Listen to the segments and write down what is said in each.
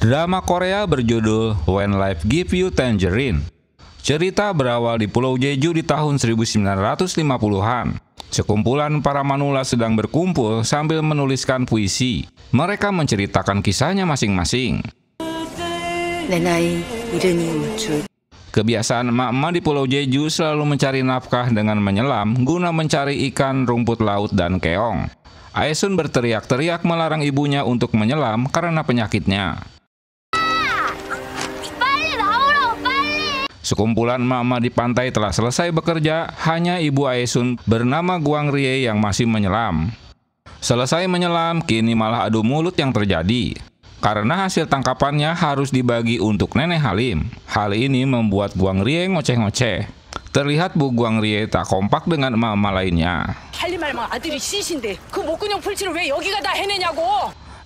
Drama Korea berjudul When Life Give You Tangerine. Cerita berawal di Pulau Jeju di tahun 1950-an. Sekumpulan para manula sedang berkumpul sambil menuliskan puisi. Mereka menceritakan kisahnya masing-masing. Kebiasaan emak-emak di Pulau Jeju selalu mencari nafkah dengan menyelam guna mencari ikan, rumput laut, dan keong. Aesun berteriak-teriak melarang ibunya untuk menyelam karena penyakitnya. Sekumpulan emak-emak di pantai telah selesai bekerja, hanya ibu Aesun bernama Gwang Rie yang masih menyelam. Selesai menyelam, kini malah adu mulut yang terjadi. Karena hasil tangkapannya harus dibagi untuk Nenek Halim. Hal ini membuat Gwang Rie ngoceh-ngoceh. Terlihat Bu Gwang Rie tak kompak dengan emak-emak lainnya.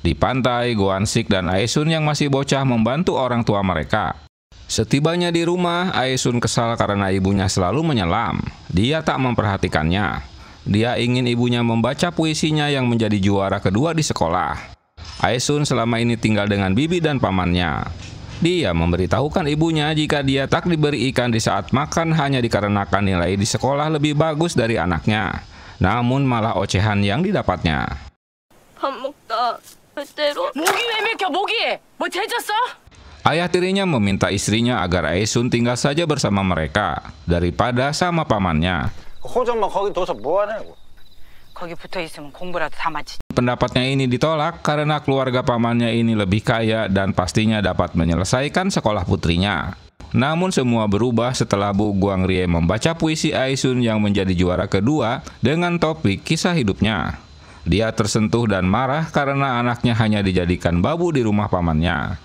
Di pantai, Goan-sik dan Aesun yang masih bocah membantu orang tua mereka. Setibanya di rumah, Aesun kesal karena ibunya selalu menyelam. Dia tak memperhatikannya. Dia ingin ibunya membaca puisinya yang menjadi juara kedua di sekolah. Aesun selama ini tinggal dengan bibi dan pamannya. Dia memberitahukan ibunya jika dia tak diberi ikan di saat makan hanya dikarenakan nilai di sekolah lebih bagus dari anaknya. Namun malah ocehan yang didapatnya. Ayah tirinya meminta istrinya agar Aesun tinggal saja bersama mereka daripada sama pamannya. Pendapatnya ini ditolak karena keluarga pamannya ini lebih kaya dan pastinya dapat menyelesaikan sekolah putrinya. Namun semua berubah setelah Bu Gwang Rie membaca puisi Aesun yang menjadi juara kedua dengan topik kisah hidupnya. Dia tersentuh dan marah karena anaknya hanya dijadikan babu di rumah pamannya.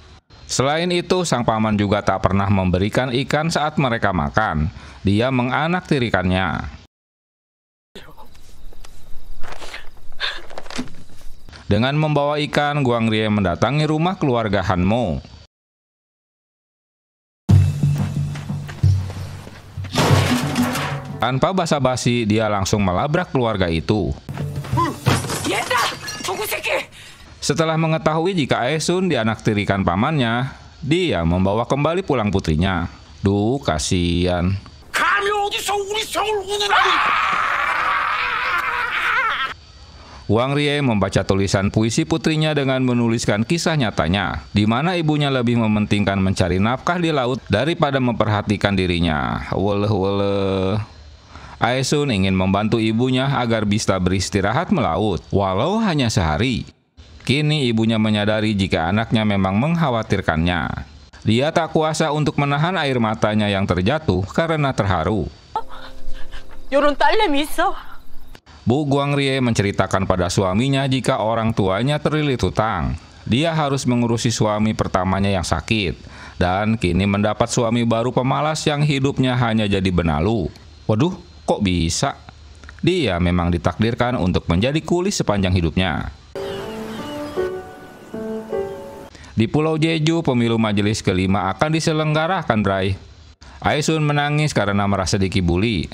Selain itu, sang paman juga tak pernah memberikan ikan saat mereka makan. Dia menganaktirikannya. Dengan membawa ikan, Gwang Rie mendatangi rumah keluarga Hanmo. Tanpa basa-basi, dia langsung melabrak keluarga itu. Setelah mengetahui jika Aesun dianaktirikan pamannya, dia membawa kembali pulang putrinya. Duh, kasihan. Gwang Rie membaca tulisan puisi putrinya dengan menuliskan kisah nyatanya, di mana ibunya lebih mementingkan mencari nafkah di laut daripada memperhatikan dirinya. Weleh. Aesun ingin membantu ibunya agar bisa beristirahat melaut, walau hanya sehari. Kini ibunya menyadari jika anaknya memang mengkhawatirkannya. Dia tak kuasa untuk menahan air matanya yang terjatuh karena terharu. Bu Gwang Rie menceritakan pada suaminya jika orang tuanya terlilit hutang. Dia harus mengurusi suami pertamanya yang sakit, dan kini mendapat suami baru pemalas yang hidupnya hanya jadi benalu. Waduh, kok bisa? Dia memang ditakdirkan untuk menjadi kuli sepanjang hidupnya. Di Pulau Jeju, pemilu majelis kelima akan diselenggarakan, Bray. Aesun menangis karena merasa dikibuli.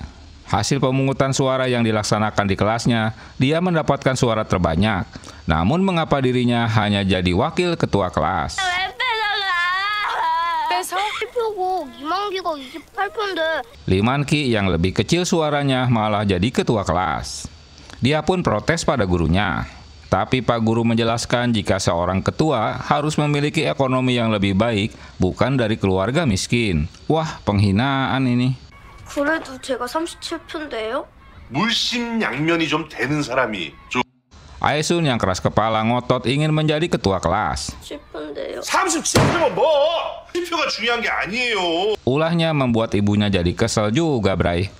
Hasil pemungutan suara yang dilaksanakan di kelasnya, dia mendapatkan suara terbanyak. Namun mengapa dirinya hanya jadi wakil ketua kelas? Lee Man-ki yang lebih kecil suaranya malah jadi ketua kelas. Dia pun protes pada gurunya. Tapi Pak Guru menjelaskan jika seorang ketua harus memiliki ekonomi yang lebih baik, bukan dari keluarga miskin. Wah, penghinaan ini. 그래도 제가 37표인데요? 물심양면이 좀 되는 사람이 좀 Aesun yang keras kepala ngotot ingin menjadi ketua kelas. 10표인데요. 37표면 뭐? 1표가 중요한 게 아니에요. Ulahnya membuat ibunya jadi kesel juga, Bray.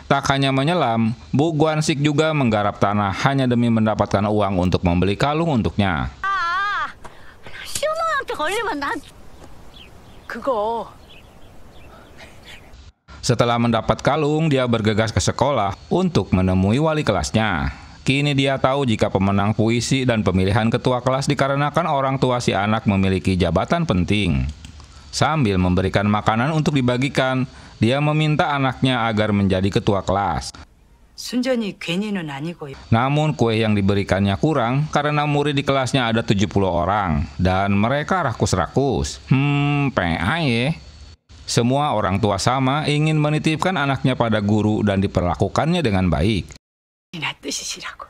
Tak hanya menyelam, Bu Goan-sik juga menggarap tanah hanya demi mendapatkan uang untuk membeli kalung untuknya. 시어머니한테 걸리면 난 그거 Setelah mendapat kalung, dia bergegas ke sekolah untuk menemui wali kelasnya. Kini dia tahu jika pemenang puisi dan pemilihan ketua kelas dikarenakan orang tua si anak memiliki jabatan penting. Sambil memberikan makanan untuk dibagikan, dia meminta anaknya agar menjadi ketua kelas. 순전히 괜히는 아니고요. Namun kue yang diberikannya kurang karena murid di kelasnya ada 70 orang dan mereka rakus-rakus. PA ya. Semua orang tua sama ingin menitipkan anaknya pada guru dan diperlakukannya dengan baik. 나 뜻이시라고.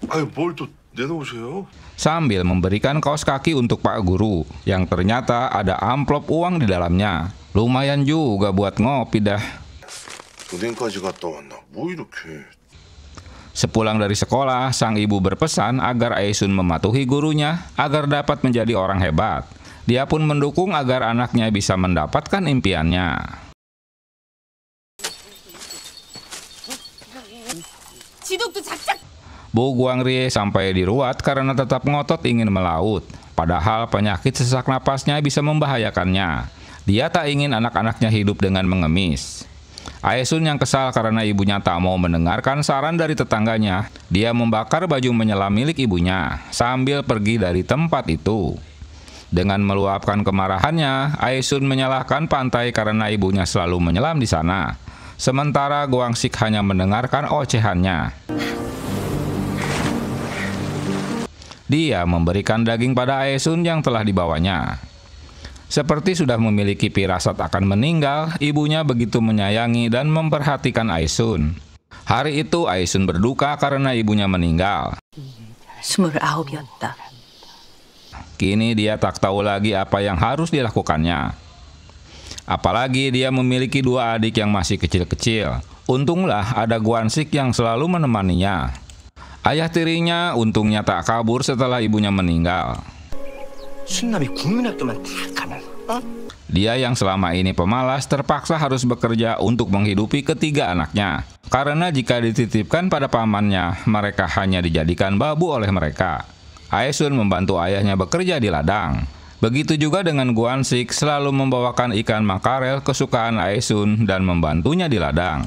아유, 뭘 또 내놓으세요? Sambil memberikan kaos kaki untuk Pak Guru yang ternyata ada amplop uang di dalamnya. Lumayan juga buat ngopi dah. 은행까지 갔다 왔나? 뭐 이렇게... Sepulang dari sekolah, sang ibu berpesan agar Aesun mematuhi gurunya agar dapat menjadi orang hebat. Dia pun mendukung agar anaknya bisa mendapatkan impiannya. Bu Guangrie sampai diruat karena tetap ngotot ingin melaut. Padahal penyakit sesak napasnya bisa membahayakannya. Dia tak ingin anak-anaknya hidup dengan mengemis. Aesun yang kesal karena ibunya tak mau mendengarkan saran dari tetangganya. Dia membakar baju menyelam milik ibunya sambil pergi dari tempat itu. Dengan meluapkan kemarahannya, Aesun menyalahkan pantai karena ibunya selalu menyelam di sana. Sementara Guangsik hanya mendengarkan ocehannya. Dia memberikan daging pada Aesun yang telah dibawanya. Seperti sudah memiliki firasat akan meninggal, ibunya begitu menyayangi dan memperhatikan Aesun. Hari itu Aesun berduka karena ibunya meninggal. 29이었다. Kini dia tak tahu lagi apa yang harus dilakukannya. Apalagi dia memiliki dua adik yang masih kecil-kecil. Untunglah ada Guansik yang selalu menemaninya. Ayah tirinya untungnya tak kabur setelah ibunya meninggal. 순남이 국민학교만 다 가면 Dia yang selama ini pemalas terpaksa harus bekerja untuk menghidupi ketiga anaknya. Karena jika dititipkan pada pamannya, mereka hanya dijadikan babu oleh mereka. Aesun membantu ayahnya bekerja di ladang. Begitu juga dengan Guansik selalu membawakan ikan makarel kesukaan Aesun dan membantunya di ladang.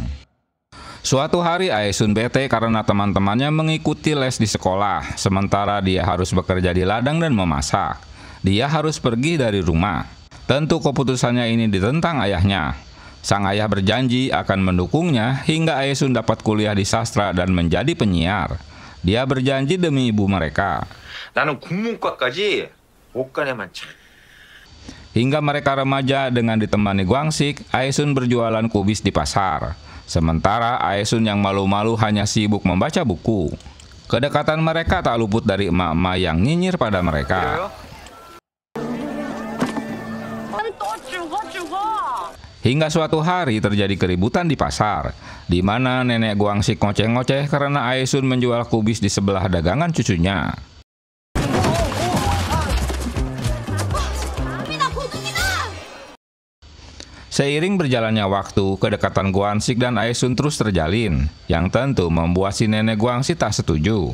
Suatu hari Aesun bete karena teman-temannya mengikuti les di sekolah, sementara dia harus bekerja di ladang dan memasak. Dia harus pergi dari rumah. Tentu keputusannya ini ditentang ayahnya. Sang ayah berjanji akan mendukungnya hingga Aesun dapat kuliah di sastra dan menjadi penyiar. Dia berjanji demi ibu mereka. 나는 국문과까지 못 가네만 참. Hingga mereka remaja dengan ditemani Guangsik, Aesun berjualan kubis di pasar. Sementara Aesun yang malu-malu hanya sibuk membaca buku. Kedekatan mereka tak luput dari emak-emak yang nyinyir pada mereka. Hingga suatu hari terjadi keributan di pasar, di mana nenek Guangsik ngoceh-ngoceh karena Aesun menjual kubis di sebelah dagangan cucunya. Seiring berjalannya waktu, kedekatan Guansik dan Aesun terus terjalin, yang tentu membuat si nenek Guangsik tak setuju.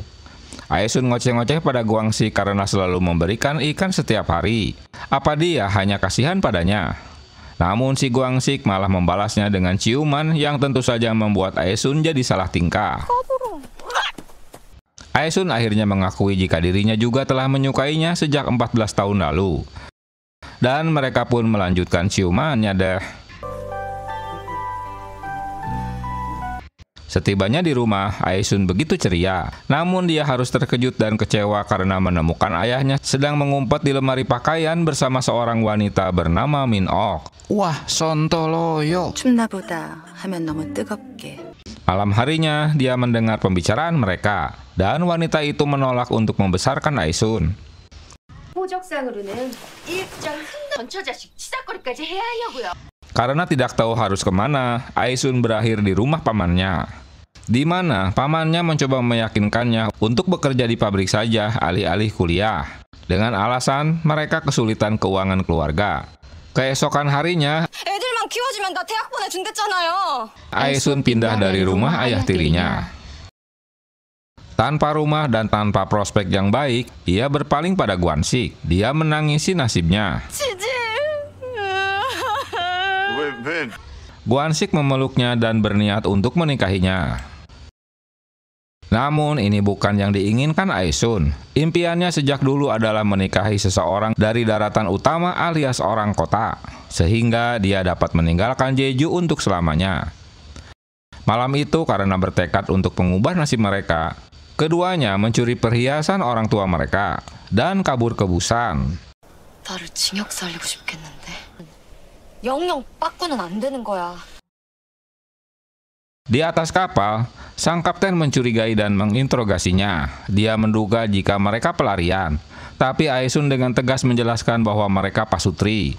Aesun ngoceh-ngoceh pada Guangsik karena selalu memberikan ikan setiap hari. Apa dia hanya kasihan padanya? Namun si Guangsik malah membalasnya dengan ciuman yang tentu saja membuat Aesun jadi salah tingkah. Aesun akhirnya mengakui jika dirinya juga telah menyukainya sejak 14 tahun lalu. Dan mereka pun melanjutkan ciumannya deh. Setibanya di rumah, Aesun begitu ceria. Namun dia harus terkejut dan kecewa karena menemukan ayahnya sedang mengumpet di lemari pakaian bersama seorang wanita bernama Min Ok. Wah, sontoloyo. 춥나 보다 하면 너무 뜨겁게. Malam harinya, dia mendengar pembicaraan mereka. Dan wanita itu menolak untuk membesarkan Aesun. 호적상으로는 일장 전처 자식 치사거리까지 해야 하려고요. Karena tidak tahu harus kemana, Aesun berakhir di rumah pamannya. Di mana pamannya mencoba meyakinkannya untuk bekerja di pabrik saja alih-alih kuliah. Dengan alasan mereka kesulitan keuangan keluarga. Keesokan harinya, 애들만 키워주면 나 대학 보내준댔잖아요. Aesun pindah dari rumah ayah tirinya. Tanpa rumah dan tanpa prospek yang baik, ia berpaling pada Guansik. Dia menangisi nasibnya. 왜? Guansik memeluknya dan berniat untuk menikahinya. Namun ini bukan yang diinginkan Aesun. Impiannya sejak dulu adalah menikahi seseorang dari daratan utama alias orang kota, sehingga dia dapat meninggalkan Jeju untuk selamanya. Malam itu karena bertekad untuk mengubah nasib mereka, keduanya mencuri perhiasan orang tua mereka dan kabur ke Busan. 나를 징역 살리고 싶겠는데. 영영 빠꾸는 안 되는 거야. Di atas kapal, sang kapten mencurigai dan menginterogasinya. Dia menduga jika mereka pelarian, tapi Aesun dengan tegas menjelaskan bahwa mereka pasutri.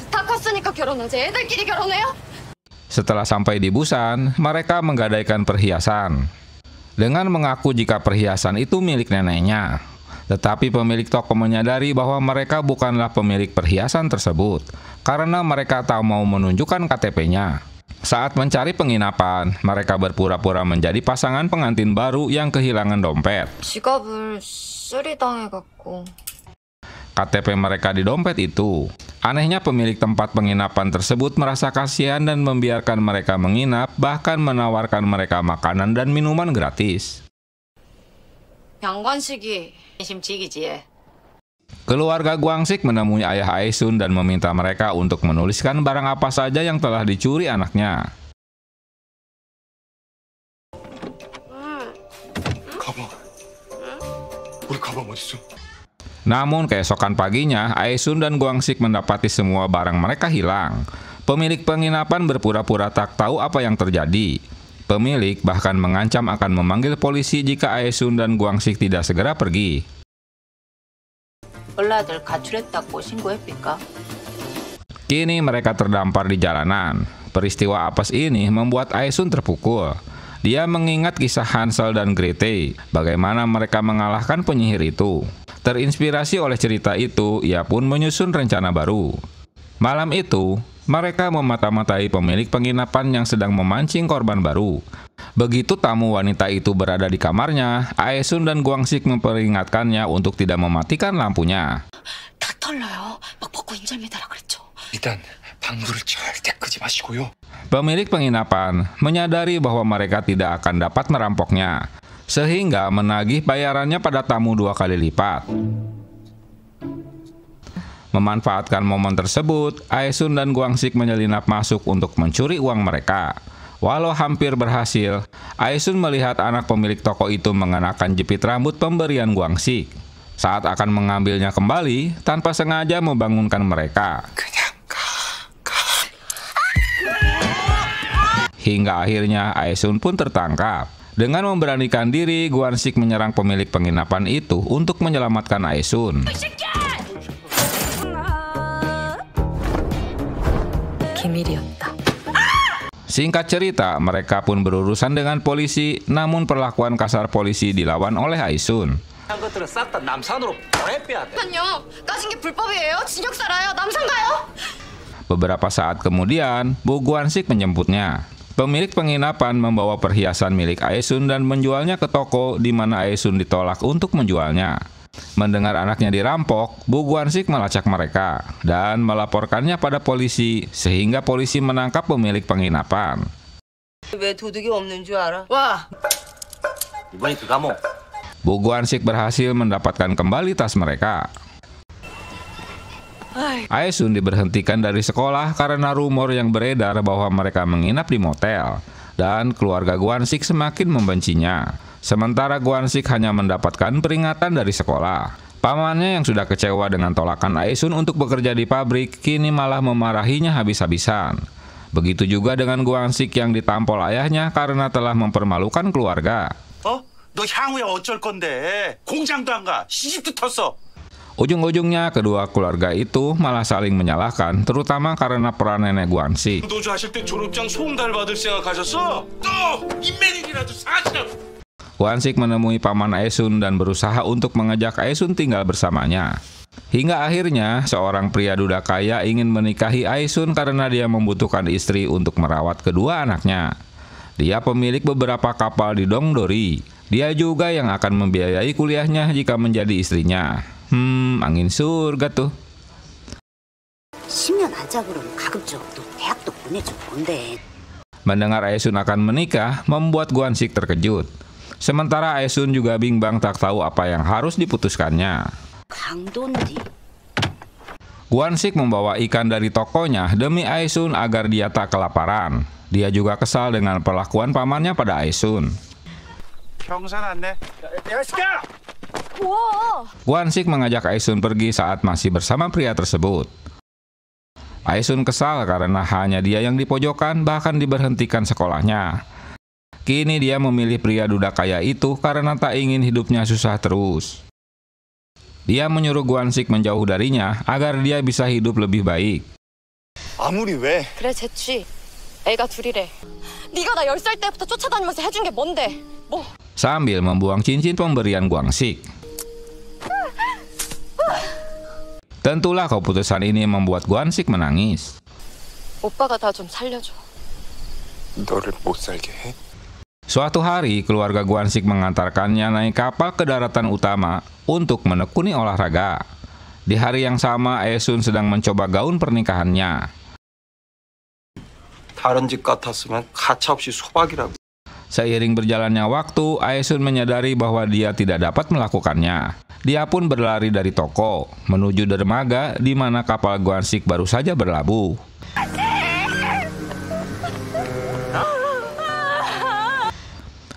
다 컸으니까 결혼하지. 애들끼리 결혼해요? Setelah sampai di Busan, mereka menggadaikan perhiasan dengan mengaku jika perhiasan itu milik neneknya. Tetapi pemilik toko menyadari bahwa mereka bukanlah pemilik perhiasan tersebut karena mereka tak mau menunjukkan KTP-nya. Saat mencari penginapan, mereka berpura-pura menjadi pasangan pengantin baru yang kehilangan dompet. 지갑을 쓰리당해갖고. KTP mereka di dompet itu. Anehnya pemilik tempat penginapan tersebut merasa kasihan dan membiarkan mereka menginap, bahkan menawarkan mereka makanan dan minuman gratis. 양관식이 심직이지. Keluarga Gwangsik menemui ayah Aesun dan meminta mereka untuk menuliskan barang apa saja yang telah dicuri anaknya. 가방. 우리 가방 어딨어? Namun keesokan paginya, Aesun dan Gwangsik mendapati semua barang mereka hilang. Pemilik penginapan berpura-pura tak tahu apa yang terjadi. Pemilik bahkan mengancam akan memanggil polisi jika Aesun dan Gwangsik tidak segera pergi. 원라들 가출했다고 신고했습니까? Kini mereka terdampar di jalanan. Peristiwa apes ini membuat Aesun terpukul. Dia mengingat kisah Hansel dan Gretel, bagaimana mereka mengalahkan penyihir itu. Terinspirasi oleh cerita itu, ia pun menyusun rencana baru. Malam itu, mereka memata-matai pemilik penginapan yang sedang memancing korban baru. Begitu tamu wanita itu berada di kamarnya, Aesun dan Gwangsik memperingatkannya untuk tidak mematikan lampunya. 다 털려요. 막 벗고 인절미다라 그랬죠. 일단 방구를 절대 끄지 마시고요. Pemilik penginapan menyadari bahwa mereka tidak akan dapat merampoknya, sehingga menagih bayarannya pada tamu 2 kali lipat. Memanfaatkan momen tersebut, Aesun dan Gwangsik menyelinap masuk untuk mencuri uang mereka. Walau hampir berhasil, Aesun melihat anak pemilik toko itu mengenakan jepit rambut pemberian Gwangsik. Saat akan mengambilnya kembali, tanpa sengaja membangunkan mereka. Hingga akhirnya Aesun pun tertangkap. Dengan memberanikan diri, Gwangsik menyerang pemilik penginapan itu untuk menyelamatkan Aesun. 기밀이었다. Singkat cerita, mereka pun berurusan dengan polisi, namun perlakuan kasar polisi dilawan oleh Aesun. 아니요. 까진 게 불법이에요. 징역 살아요. 남산 가요. Beberapa saat kemudian, Bu Gwangsik menjemputnya. Pemilik penginapan membawa perhiasan milik Aesun dan menjualnya ke toko di mana Aesun ditolak untuk menjualnya. Mendengar anaknya dirampok, Bu Gwangsik melacak mereka dan melaporkannya pada polisi sehingga polisi menangkap pemilik penginapan. 왜 도둑이 없는 줄 알아? 와! 이번이 그 감옥. Bu Gwangsik berhasil mendapatkan kembali tas mereka. Aesun diberhentikan dari sekolah karena rumor yang beredar bahwa mereka menginap di motel, dan keluarga Gwangsik semakin membencinya. Sementara Gwangsik hanya mendapatkan peringatan dari sekolah. Pamannya yang sudah kecewa dengan tolakan Aesun untuk bekerja di pabrik, kini malah memarahinya habis-habisan. Begitu juga dengan Gwangsik yang ditampol ayahnya karena telah mempermalukan keluarga. 너 향후에 어쩔 건데? 공장도 안 가. 시집도 텄어. Ujung-ujungnya kedua keluarga itu malah saling menyalahkan, terutama karena peran nenek Gwangsik. 노조 하실 때 졸업장 소음달 받을 생각하셨어? 또 인맥이라도 사시라고. Gwangsik menemui paman Aesun dan berusaha untuk mengajak Aesun tinggal bersamanya. Hingga akhirnya seorang pria duda kaya ingin menikahi Aesun karena dia membutuhkan istri untuk merawat kedua anaknya. Dia pemilik beberapa kapal di Dongdori. Dia juga yang akan membiayai kuliahnya jika menjadi istrinya. Angin surga tuh. 10년 안 잡으면 가급적 또 대학도 보내줘 뭔데. Mendengar Aesun akan menikah membuat Gwangsik terkejut. Sementara Aesun juga bimbang tak tahu apa yang harus diputuskannya. 강도인데. Guan-sik membawa ikan dari tokonya demi Aesun agar dia tak kelaparan. Dia juga kesal dengan perlakuan pamannya pada Aesun. Guan-sik mengajak Aesun pergi saat masih bersama pria tersebut. Aesun kesal karena hanya dia yang dipojokkan, bahkan diberhentikan sekolahnya. Kini dia memilih pria duda kaya itu karena tak ingin hidupnya susah terus. Dia menyuruh Guan-sik menjauh darinya agar dia bisa hidup lebih baik. 아무리 왜? 그래 쟀지. 애가 둘이래. 네가 나 10살 때부터 쫓아다니면서 해준 게 뭔데? 뭐? Sambil membuang cincin pemberian Guan-sik. Tentulah keputusan ini membuat Guan-sik menangis. 오빠가 나 좀 살려줘. 너를 못 살게 해? Suatu hari, keluarga Guan-sik mengantarkannya naik kapal ke daratan utama untuk menekuni olahraga. Di hari yang sama, Aesun sedang mencoba gaun pernikahannya. 다른 집 같았으면 가차없이 소박이라고. Seiring berjalannya waktu, Aesun menyadari bahwa dia tidak dapat melakukannya. Dia pun berlari dari toko, menuju dermaga di mana kapal Guan-sik baru saja berlabuh.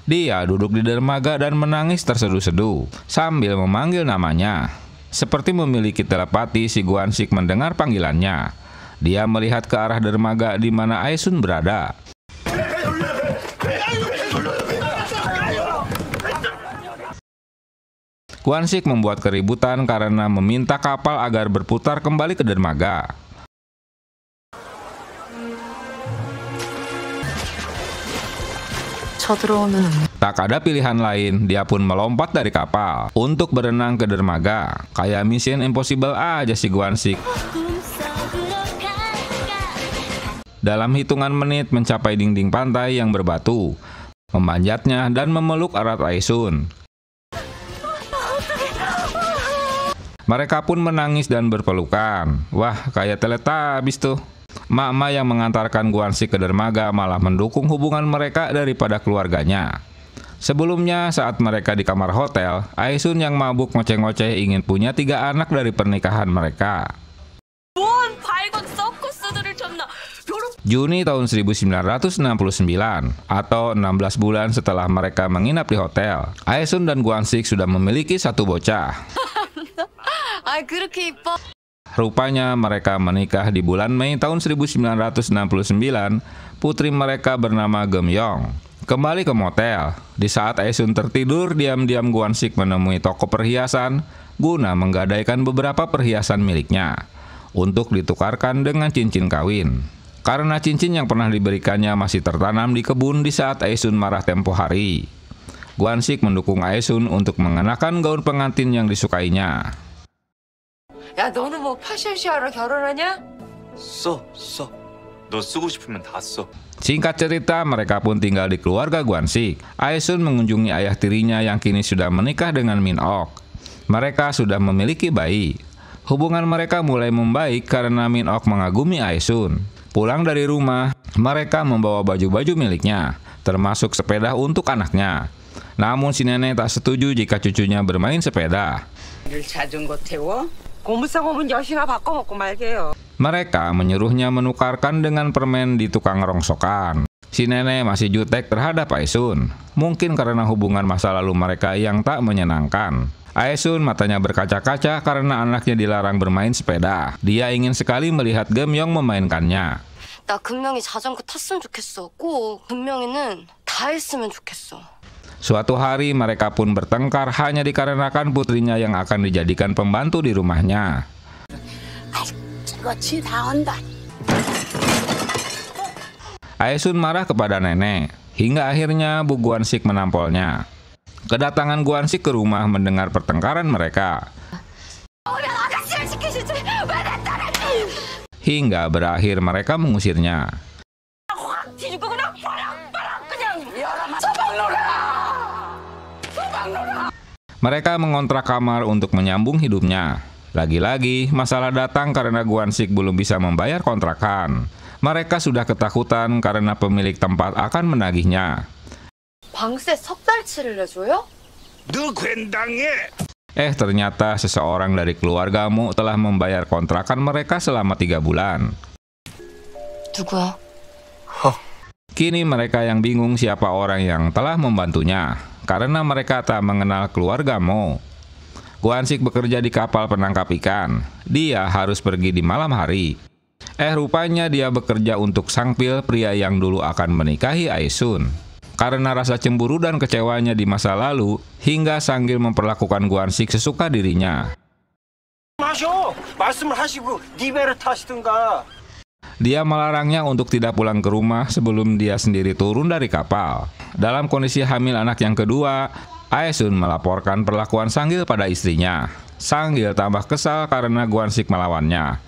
Dia duduk di dermaga dan menangis terseduh-seduh sambil memanggil namanya. Seperti memiliki telepati, si Guan-sik mendengar panggilannya. Dia melihat ke arah dermaga di mana Aesun berada. Guan-sik membuat keributan karena meminta kapal agar berputar kembali ke dermaga. Tak ada pilihan lain, dia pun melompat dari kapal untuk berenang ke dermaga. Kayak Mission Impossible aja si Guan-sik. Dalam hitungan menit mencapai dinding pantai yang berbatu, memanjatnya dan memeluk erat Aesun. Mereka pun menangis dan berpelukan. Wah, kayak Teletubbies tuh. Mak-mak yang mengantarkan Guan-sik ke dermaga malah mendukung hubungan mereka daripada keluarganya. Sebelumnya, saat mereka di kamar hotel, Aesun yang mabuk ngoceh-ngoceh ingin punya 3 anak dari pernikahan mereka. Juni tahun 1969, atau 16 bulan setelah mereka menginap di hotel, Aesun dan Guan-sik sudah memiliki 1 bocah. Rupanya mereka menikah di bulan Mei tahun 1969. Putri mereka bernama Geum-yong. Kembali ke motel. Di saat Aesun tertidur, diam-diam Guan-sik menemui toko perhiasan guna menggadaikan beberapa perhiasan miliknya untuk ditukarkan dengan cincin kawin. Karena cincin yang pernah diberikannya masih tertanam di kebun di saat Aesun marah tempo hari. Guan-sik mendukung Aesun untuk mengenakan gaun pengantin yang disukainya. 야, 너는 뭐 파션쇼하러 결혼하냐? 써. 너 쓰고 싶으면 다 써. Singkat cerita, mereka pun tinggal di keluarga Guan-sik. Aesun mengunjungi ayah tirinya yang kini sudah menikah dengan Min-ok. Mereka sudah memiliki bayi. Hubungan mereka mulai membaik karena Min-ok mengagumi Aesun. Pulang dari rumah, mereka membawa baju-baju miliknya, termasuk sepeda untuk anaknya. Namun si nenek tak setuju jika cucunya bermain sepeda. 자전거 태워? 고무상업은 여시나 바꿔먹고 말게요. Mereka menyuruhnya menukarkan dengan permen di tukang rongsokan. Si nenek masih jutek terhadap Aesun, mungkin karena hubungan masa lalu mereka yang tak menyenangkan. Aesun matanya berkaca-kaca karena anaknya dilarang bermain sepeda. Dia ingin sekali melihat Geum-yong memainkannya. 나 금명이 자전거 탔으면 좋겠어. 꼭 금명이는 다 했으면 좋겠어. Suatu hari mereka pun bertengkar hanya dikarenakan putrinya yang akan dijadikan pembantu di rumahnya. Aesun marah kepada nenek, hingga akhirnya Bu Guan-sik menampolnya. Kedatangan Guan-sik ke rumah mendengar pertengkaran mereka. Hingga berakhir mereka mengusirnya. Mereka mengontrak kamar untuk menyambung hidupnya. Lagi-lagi, masalah datang karena Guan-sik belum bisa membayar kontrakan. Mereka sudah ketakutan karena pemilik tempat akan menagihnya. 방세 석 달치를 내줘요? 너 괜당해. Ternyata seseorang dari keluarga Mo telah membayar kontrakan mereka selama 3 bulan. 누구야? Kini mereka yang bingung siapa orang yang telah membantunya, karena mereka tak mengenal keluarga Mo. Guansik bekerja di kapal penangkap ikan. Dia harus pergi di malam hari. Rupanya dia bekerja untuk Sangpil, pria yang dulu akan menikahi Aesun. Karena rasa cemburu dan kecewanya di masa lalu, hingga Sanggil memperlakukan Guansik sesuka dirinya. 마셔. 말씀을 하시고 네 배를 타시든가. Dia melarangnya untuk tidak pulang ke rumah sebelum dia sendiri turun dari kapal. Dalam kondisi hamil anak yang kedua, Aesun melaporkan perlakuan Sanggil pada istrinya. Sanggil tambah kesal karena Guansik melawannya.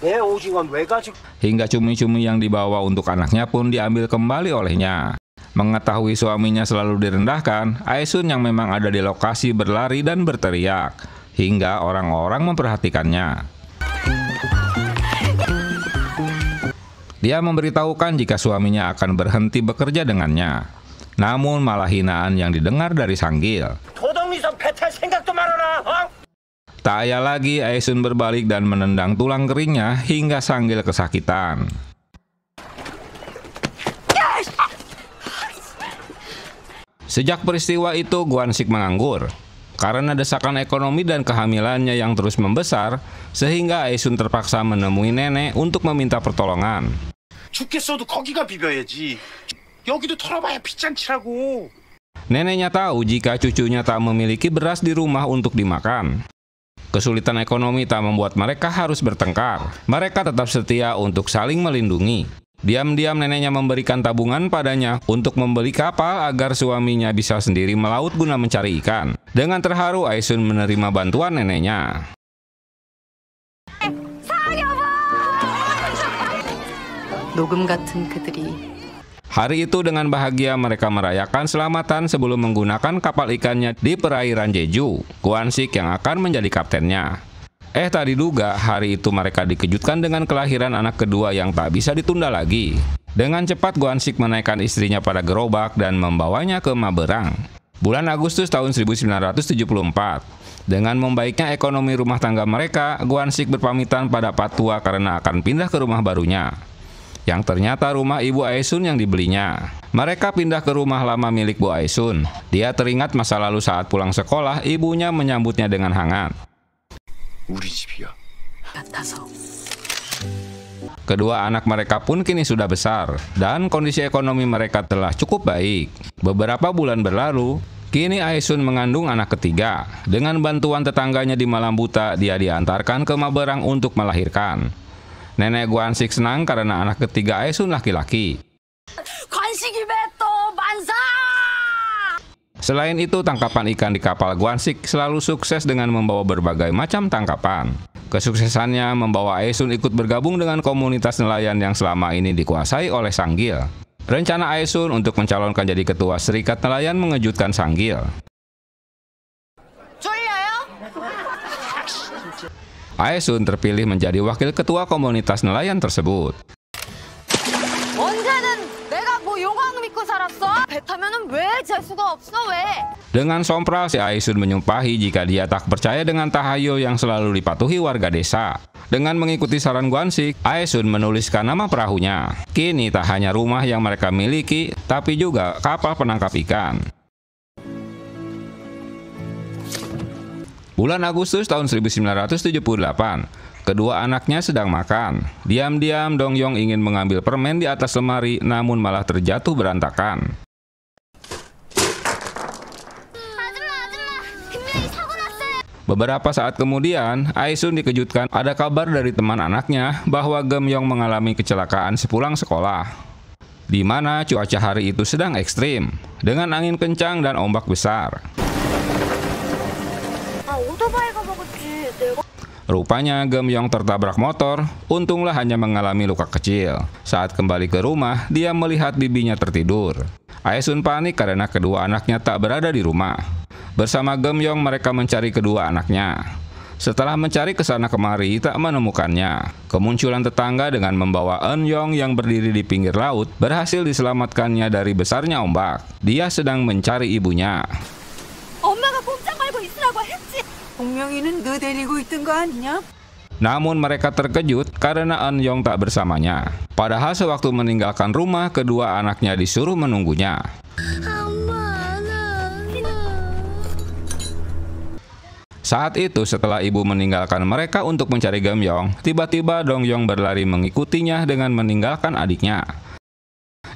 내 오징어는 왜 가지고? Hingga cumi-cumi yang dibawa untuk anaknya pun diambil kembali olehnya. Mengetahui suaminya selalu direndahkan, Aesun yang memang ada di lokasi berlari dan berteriak, hingga orang-orang memperhatikannya. Dia memberitahukan jika suaminya akan berhenti bekerja dengannya. Namun malah hinaan yang didengar dari Sanggil. 도덕미선 배탈 생각도 말아라. 어? Tak ayal lagi, Aesun berbalik dan menendang tulang keringnya hingga Sanggil kesakitan. Sejak peristiwa itu, Guansik menganggur. Karena desakan ekonomi dan kehamilannya yang terus membesar, sehingga Aesun terpaksa menemui nenek untuk meminta pertolongan. 죽겠어도 거기가 비벼야지. 여기도 털어봐야 핏잔치라고. Neneknya tahu jika cucunya tak memiliki beras di rumah untuk dimakan. Kesulitan ekonomi tak membuat mereka harus bertengkar. Mereka tetap setia untuk saling melindungi. Diam-diam neneknya memberikan tabungan padanya untuk membeli kapal agar suaminya bisa sendiri melaut guna mencari ikan. Dengan terharu, Aesun menerima bantuan neneknya. 녹음 같은 그들이 Hari itu dengan bahagia mereka merayakan selamatan sebelum menggunakan kapal ikannya di perairan Jeju. Guansik yang akan menjadi kaptennya. Tak diduga hari itu mereka dikejutkan dengan kelahiran anak kedua yang tak bisa ditunda lagi. Dengan cepat Guansik menaikkan istrinya pada gerobak dan membawanya ke Maberang. Bulan Agustus tahun 1974. Dengan membaiknya ekonomi rumah tangga mereka, Guansik berpamitan pada Patua karena akan pindah ke rumah barunya, yang ternyata rumah ibu Aesun yang dibelinya. Mereka pindah ke rumah lama milik Bu Aesun. Dia teringat masa lalu saat pulang sekolah, ibunya menyambutnya dengan hangat. 우리 집이야. 같아서 Kedua anak mereka pun kini sudah besar, dan kondisi ekonomi mereka telah cukup baik. Beberapa bulan berlalu, kini Aesun mengandung anak ketiga. Dengan bantuan tetangganya di Malam Buta, dia diantarkan ke Maberang untuk melahirkan. Nenek Guansik senang karena anak ketiga Aesun laki-laki. 관식이 배또 만사! Selain itu, tangkapan ikan di kapal Guansik selalu sukses dengan membawa berbagai macam tangkapan. Kesuksesannya membawa Aesun ikut bergabung dengan komunitas nelayan yang selama ini dikuasai oleh Sanggil. Rencana Aesun untuk mencalonkan jadi ketua Serikat Nelayan mengejutkan Sanggil. Aesun terpilih menjadi wakil ketua komunitas nelayan tersebut. 언제는 내가 뭐 용왕 믿고 살았어? 배 타면은 왜 재수가 없어 왜? Dengan sompral, si Aesun menyumpahi jika dia tak percaya dengan tahayul yang selalu dipatuhi warga desa. Dengan mengikuti saran Guansik, Aesun menuliskan nama perahunya. Kini tak hanya rumah yang mereka miliki, tapi juga kapal penangkap ikan. Bulan Agustus tahun 1978, kedua anaknya sedang makan. Diam-diam Dongyong ingin mengambil permen di atas lemari, namun malah terjatuh berantakan. Beberapa saat kemudian, Aesun dikejutkan ada kabar dari teman anaknya bahwa Gemyong mengalami kecelakaan sepulang sekolah, di mana cuaca hari itu sedang ekstrim, dengan angin kencang dan ombak besar. Rupanya Gemyong tertabrak motor, untunglah hanya mengalami luka kecil. Saat kembali ke rumah, dia melihat bibinya tertidur. Aesun panik karena kedua anaknya tak berada di rumah. Bersama Gemyong mereka mencari kedua anaknya. Setelah mencari kesana kemari tak menemukannya, kemunculan tetangga dengan membawa Eun-yong yang berdiri di pinggir laut berhasil diselamatkannya dari besarnya ombak. Dia sedang mencari ibunya. 엄마가 꼼짝 말고 있으라고 했지. 공명이는 너 데리고 있던 거 아니냐? Namun mereka terkejut karena Eun-yong tak bersamanya. Padahal sewaktu meninggalkan rumah, kedua anaknya disuruh menunggunya. Saat itu setelah ibu meninggalkan mereka untuk mencari Geum-yong, tiba-tiba Dong-yong berlari mengikutinya dengan meninggalkan adiknya.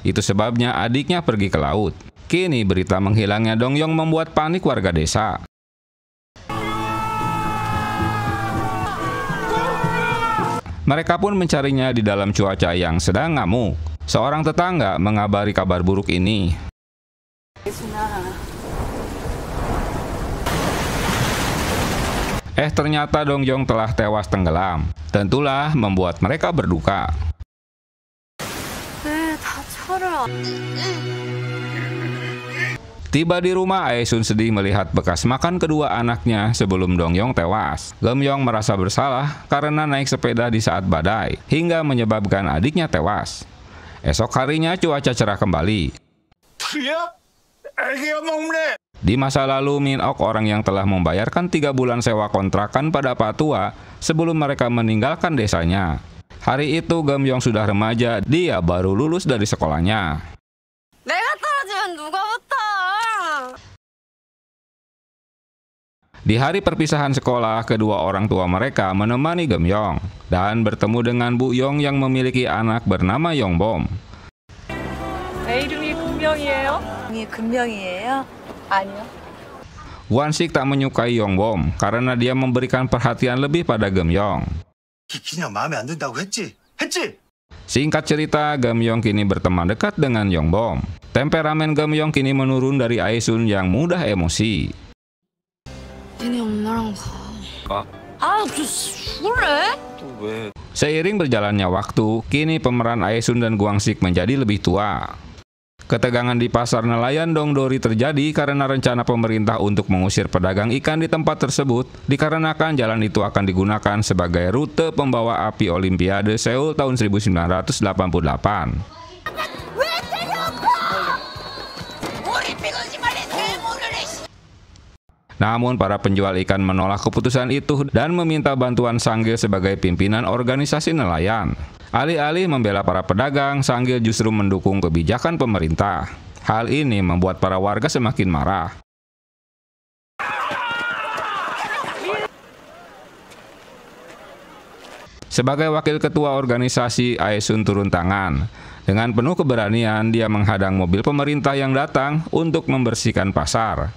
Itu sebabnya adiknya pergi ke laut. Kini berita menghilangnya Dong-yong membuat panik warga desa. Mereka pun mencarinya di dalam cuaca yang sedang ngamuk. Seorang tetangga mengabari kabar buruk ini. Ternyata Dong-yong telah tewas tenggelam. Tentulah membuat mereka berduka. Tiba di rumah, Aesun sedih melihat bekas makan kedua anaknya sebelum Dong-yong tewas. Geum-yong merasa bersalah karena naik sepeda di saat badai, hingga menyebabkan adiknya tewas. Esok harinya cuaca cerah kembali. Di masa lalu, Min-ok, orang yang telah membayarkan 3 bulan sewa kontrakan pada Pak Tua sebelum mereka meninggalkan desanya. Hari itu Geum-yong sudah remaja, dia baru lulus dari sekolahnya. 내가 떨어지면 누가 붙어? Di hari perpisahan sekolah, kedua orang tua mereka menemani Geum-yong dan bertemu dengan Bu Yong yang memiliki anak bernama Yongbom. 이름이 금명이에요? 금명이에요? 아니요. Won-sik tak menyukai Yongbom karena dia memberikan perhatian lebih pada Geum-yong. 그냥 마음에 안 든다고 했지? Singkat cerita, Geum-yong kini berteman dekat dengan Yongbom. Temperamen Geum-yong kini menurun dari Aesun yang mudah emosi. 얘네 엄마랑 가. 술래? Seiring berjalannya waktu, kini pemeran Aesun dan Gwang-sik menjadi lebih tua. Ketegangan di pasar nelayan Dongdori terjadi karena rencana pemerintah untuk mengusir pedagang ikan di tempat tersebut dikarenakan jalan itu akan digunakan sebagai rute pembawa api Olimpiade Seoul tahun 1988. Namun para penjual ikan menolak keputusan itu dan meminta bantuan Sanggil sebagai pimpinan organisasi nelayan. Alih-alih membela para pedagang, Sanggil justru mendukung kebijakan pemerintah. Hal ini membuat para warga semakin marah. Sebagai wakil ketua organisasi, Aesun turun tangan. Dengan penuh keberanian, dia menghadang mobil pemerintah yang datang untuk membersihkan pasar.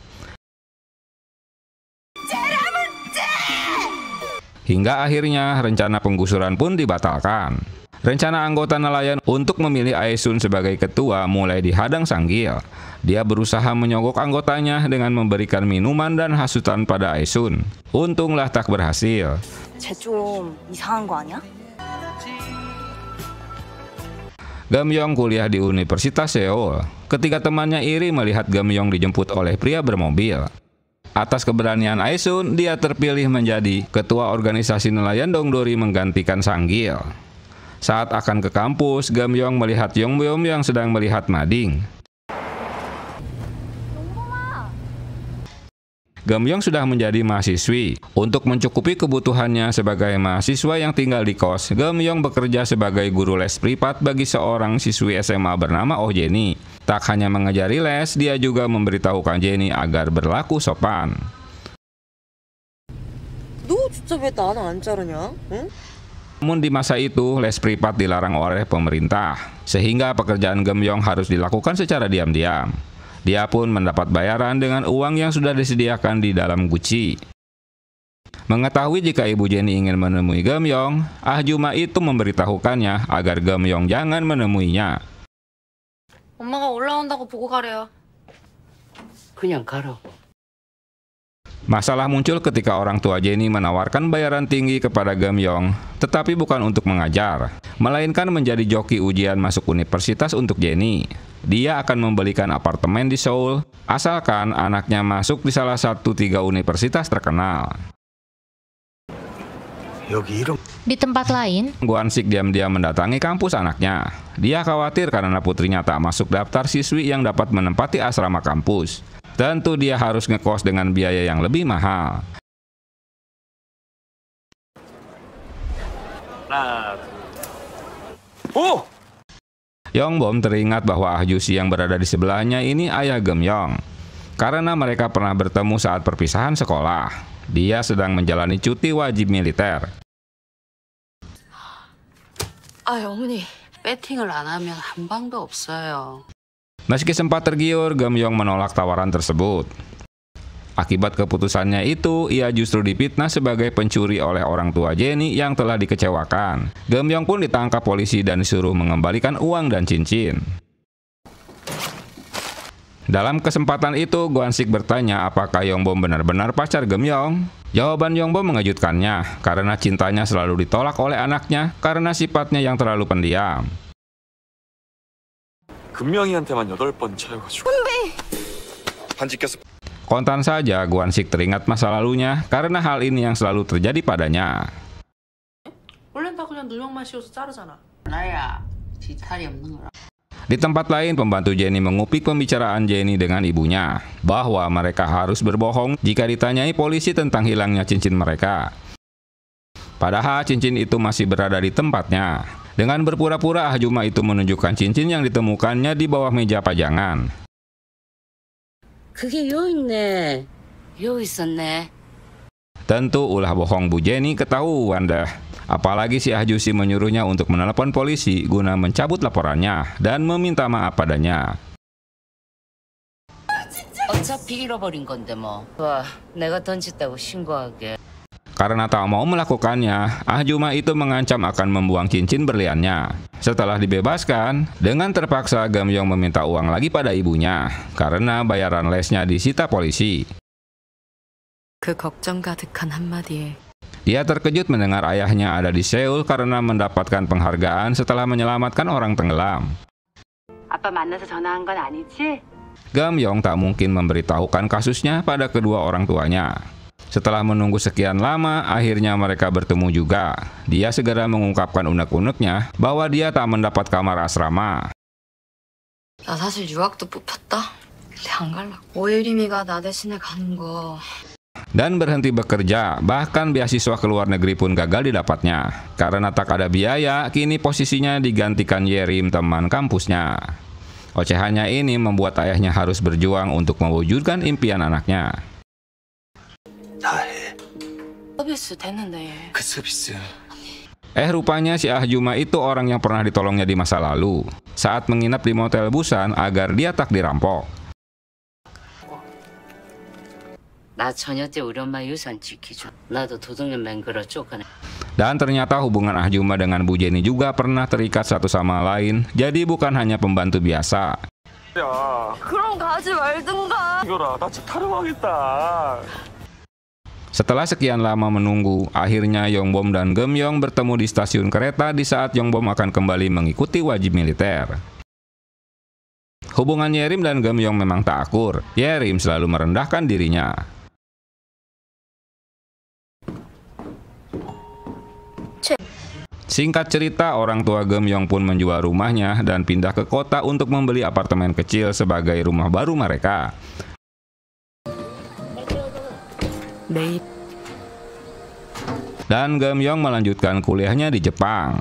Hingga akhirnya rencana penggusuran pun dibatalkan. Rencana anggota nelayan untuk memilih Aesun sebagai ketua mulai dihadang Sanggil. Dia berusaha menyogok anggotanya dengan memberikan minuman dan hasutan pada Aesun. Untunglah tak berhasil. 쟤 좀 이상한 거 아니야? Geum-yong kuliah di Universitas Seoul. Ketika temannya iri melihat Geum-yong dijemput oleh pria bermobil. Atas keberanian Aesun, dia terpilih menjadi ketua organisasi nelayan Dongdori menggantikan Sanggil. Saat akan ke kampus, Geum-yong melihat Yongbom yang sedang melihat mading. Geum-yong sudah menjadi mahasiswi. Untuk mencukupi kebutuhannya sebagai mahasiswa yang tinggal di kos, Geum-yong bekerja sebagai guru les privat bagi seorang siswi SMA bernama Oh Jenny. Tak hanya mengajari les, dia juga memberitahukan Jenny agar berlaku sopan. 너 진짜 왜 나는 안 자르냐? 응? Namun di masa itu, les privat dilarang oleh pemerintah, sehingga pekerjaan Geum-yong harus dilakukan secara diam-diam. Dia pun mendapat bayaran dengan uang yang sudah disediakan di dalam guci. Mengetahui jika ibu Jenny ingin menemui Geum-yong, Juma itu memberitahukannya agar Geum-yong jangan menemuinya. 엄마가 올라온다고 보고 가래요. 그냥 가라고. Masalah muncul ketika orang tua Jenny menawarkan bayaran tinggi kepada Geum-yong, tetapi bukan untuk mengajar, melainkan menjadi joki ujian masuk universitas untuk Jenny. Dia akan membelikan apartemen di Seoul, asalkan anaknya masuk di salah satu 3 universitas terkenal. Di tempat lain, Gwansik diam-diam mendatangi kampus anaknya. Dia khawatir karena putrinya tak masuk daftar siswi yang dapat menempati asrama kampus. Tentu dia harus ngekos dengan biaya yang lebih mahal. Yongbom teringat bahwa Ah Ju-si yang berada di sebelahnya ini ayah Geum-yong. Karena mereka pernah bertemu saat perpisahan sekolah. Dia sedang menjalani cuti wajib militer. 어머니, 배팅을 안 하면 한 방도 없어요. Meski sempat tergiur, Geum-yong menolak tawaran tersebut. Akibat keputusannya itu, ia justru difitnah sebagai pencuri oleh orang tua Jenny yang telah dikecewakan. Geum-yong pun ditangkap polisi dan disuruh mengembalikan uang dan cincin. Dalam kesempatan itu, Gwansik bertanya apakah Yongbom benar-benar pacar Geum-yong. Jawaban Yongbom mengejutkannya, karena cintanya selalu ditolak oleh anaknya karena sifatnya yang terlalu pendiam. 금명이한테만 8번 차여가지고. 반지 꼈어. Kontan saja Gwansik teringat masa lalunya karena hal ini yang selalu terjadi padanya. 원래는 다 그냥 누명만 씌워서 자르잖아. 나야, 뒤탈이 없는 거라. Di tempat lain, pembantu Jenny mengupik pembicaraan Jenny dengan ibunya bahwa mereka harus berbohong jika ditanyai polisi tentang hilangnya cincin mereka. Padahal cincin itu masih berada di tempatnya. Dengan berpura-pura, Ahjuma itu menunjukkan cincin yang ditemukannya di bawah meja pajangan. 그게 여 있네. 여 있었네. Tentu ulah bohong Bu Jenny ketahuan dah. Apalagi si Ah Ju-si menyuruhnya untuk menelepon polisi guna mencabut laporannya dan meminta maaf padanya. 어차피 잃어버린 건데 뭐. 와, 내가 던졌다고 신고하게. Karena tak mau melakukannya, Ahjuma itu mengancam akan membuang cincin berliannya. Setelah dibebaskan, dengan terpaksa Geum-yong meminta uang lagi pada ibunya karena bayaran lesnya disita polisi. 그 걱정 가득한 한마디에 Dia terkejut mendengar ayahnya ada di Seoul karena mendapatkan penghargaan setelah menyelamatkan orang tenggelam. 아빠 만나서 전화한 건 아니지? Geum-yong tak mungkin memberitahukan kasusnya pada kedua orang tuanya. Setelah menunggu sekian lama, akhirnya mereka bertemu juga. Dia segera mengungkapkan unek-uneknya bahwa dia tak mendapat kamar asrama. 나 사실 유학도 뽑혔다. 근데 안 갈라. 오예림이가 나 대신에 가는 거. Dan berhenti bekerja, bahkan beasiswa ke luar negeri pun gagal didapatnya. Karena tak ada biaya, kini posisinya digantikan Yerim, teman kampusnya. Ocehannya ini membuat ayahnya harus berjuang untuk mewujudkan impian anaknya. 서비스 됐는데. 그 서비스. Rupanya si Ahjuma itu orang yang pernah ditolongnya di masa lalu saat menginap di Motel Busan agar dia tak dirampok. 나 처녀 때 우리 엄마 유산 지키죠. 나도 도둑년 맹글어 쫓아내. Dan ternyata hubungan Ahjuma dengan Bu Jenny juga pernah terikat satu sama lain, jadi bukan hanya pembantu biasa. 야, 그럼 가지 말든가. 이거라, 나 진짜 타령하겠다. Setelah sekian lama menunggu, akhirnya Yongbom dan Geum-yong bertemu di stasiun kereta di saat Yongbom akan kembali mengikuti wajib militer. Hubungan Yerim dan Geum-yong memang tak akur. Yerim selalu merendahkan dirinya. Singkat cerita, orang tua Geum-yong pun menjual rumahnya dan pindah ke kota untuk membeli apartemen kecil sebagai rumah baru mereka. Dan Geum-yong melanjutkan kuliahnya di Jepang.